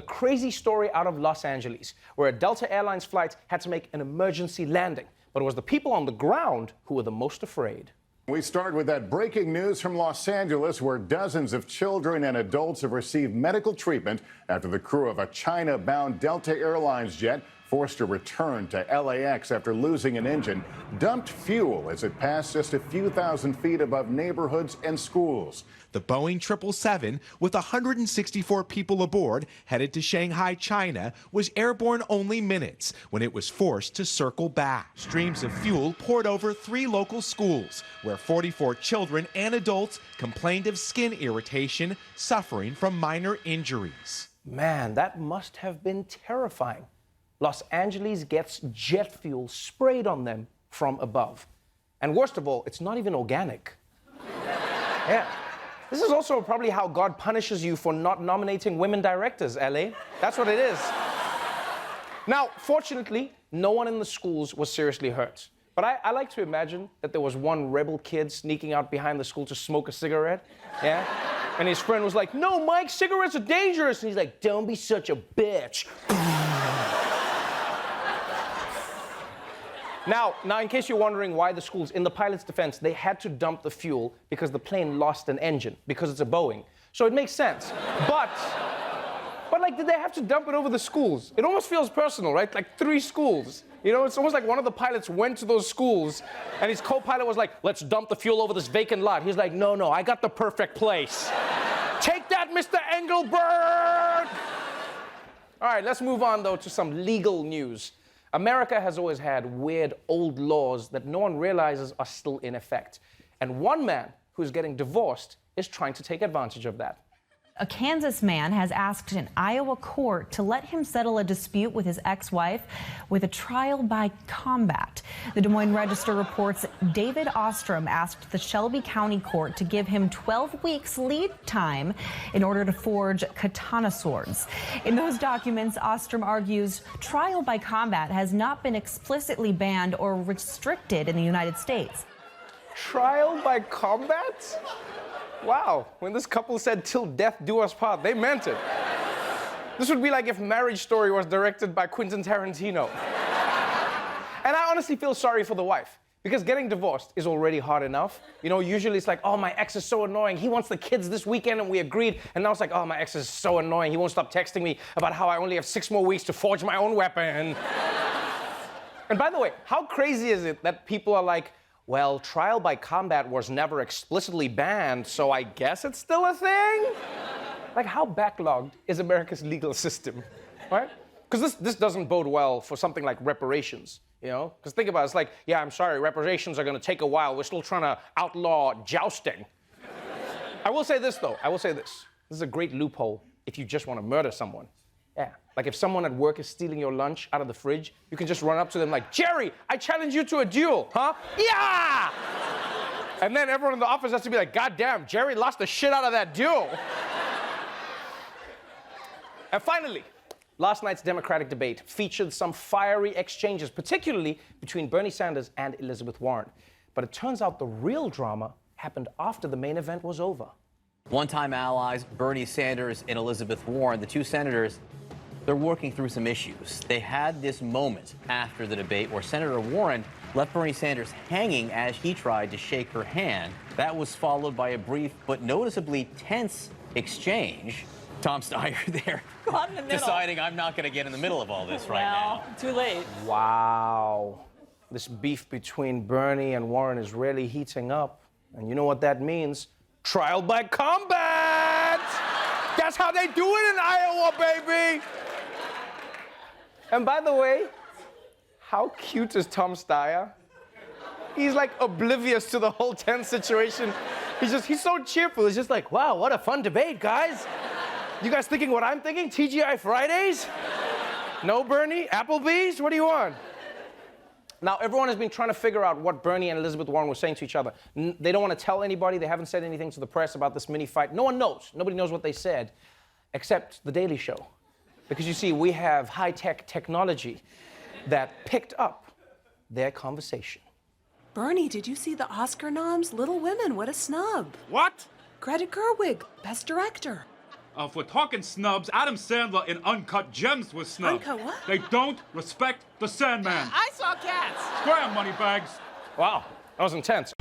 crazy story out of Los Angeles, where a Delta Airlines flight had to make an emergency landing. But it was the people on the ground who were the most afraid. We start with that breaking news from Los Angeles, where dozens of children and adults have received medical treatment after the crew of a China-bound Delta Airlines jet forced to return to LAX after losing an engine, dumped fuel as it passed just a few thousand feet above neighborhoods and schools. The Boeing 777, with 164 people aboard, headed to Shanghai, China, was airborne only minutes when it was forced to circle back. Streams of fuel poured over 3 local schools, where 44 children and adults complained of skin irritation, suffering from minor injuries. Man, that must have been terrifying. Los Angeles gets jet fuel sprayed on them from above. And worst of all, it's not even organic. Yeah. This is also probably how God punishes you for not nominating women directors, LA. That's what it is. Now, fortunately, no one in the schools was seriously hurt. But I like to imagine that there was one rebel kid sneaking out behind the school to smoke a cigarette. Yeah? And his friend was like, "No, Mike, cigarettes are dangerous." And he's like, "Don't be such a bitch." Now, in case you're wondering why the schools, in the pilot's defense, they had to dump the fuel because the plane lost an engine, because it's a Boeing. So it makes sense. But like, did they have to dump it over the schools? It almost feels personal, right? Like 3 schools. You know, it's almost like one of the pilots went to those schools and his co-pilot was like, "Let's dump the fuel over this vacant lot." He's like, "No, I got the perfect place. Take that, Mr. Engelbert!" All right, let's move on, though, to some legal news. America has always had weird old laws that no one realizes are still in effect. And one man who's getting divorced is trying to take advantage of that. A Kansas man has asked an Iowa court to let him settle a dispute with his ex-wife with a trial by combat. The Des Moines Register reports David Ostrom asked the Shelby County Court to give him 12 weeks lead time in order to forge katana swords. In those documents, Ostrom argues trial by combat has not been explicitly banned or restricted in the United States. Trial by combat? Wow, when this couple said "till death do us part," they meant it. This would be like if Marriage Story was directed by Quentin Tarantino. And I honestly feel sorry for the wife, because getting divorced is already hard enough. You know, usually it's like, "Oh, my ex is so annoying. He wants the kids this weekend and we agreed." And now it's like, "Oh, my ex is so annoying. He won't stop texting me about how I only have 6 more weeks to forge my own weapon." And by the way, how crazy is it that people are like, "Well, trial by combat was never explicitly banned, so I guess it's still a thing?" Like, how backlogged is America's legal system, right? Because this doesn't bode well for something like reparations, you know? Because think about it, it's like, "Yeah, I'm sorry, reparations are going to take a while. We're still trying to outlaw jousting." I will say this, though. This is a great loophole if you just want to murder someone. Yeah, like if someone at work is stealing your lunch out of the fridge, you can just run up to them like, "Jerry, I challenge you to a duel, huh?" Yeah! And then everyone in the office has to be like, "God damn, Jerry lost the shit out of that duel." And finally, last night's Democratic debate featured some fiery exchanges, particularly between Bernie Sanders and Elizabeth Warren. But it turns out the real drama happened after the main event was over. One-time allies, Bernie Sanders and Elizabeth Warren, the 2 senators, they're working through some issues. They had this moment after the debate where Senator Warren left Bernie Sanders hanging as he tried to shake her hand. That was followed by a brief but noticeably tense exchange. Tom Steyer there deciding I'm not going to get in the middle of all this right now. Too late. Wow. This beef between Bernie and Warren is really heating up. And you know what that means? Trial by combat! That's how they do it in Iowa, baby! And by the way, how cute is Tom Steyer? He's like oblivious to the whole tense situation. He's so cheerful. He's just like, "Wow, what a fun debate, guys. You guys thinking what I'm thinking? TGI Fridays? No, Bernie? Applebee's? What do you want?" Now, everyone has been trying to figure out what Bernie and Elizabeth Warren were saying to each other. They don't want to tell anybody. They haven't said anything to the press about this mini fight. No one knows. Nobody knows what they said, except The Daily Show. Because you see, we have high-tech technology that picked up their conversation. Bernie, did you see the Oscar noms? Little Women, what a snub. What? Greta Gerwig, Best Director. If we're talking snubs, Adam Sandler in Uncut Gems was snubbed. Uncut what? They don't respect the Sandman. I saw cats. Scram, moneybags. Wow, that was intense.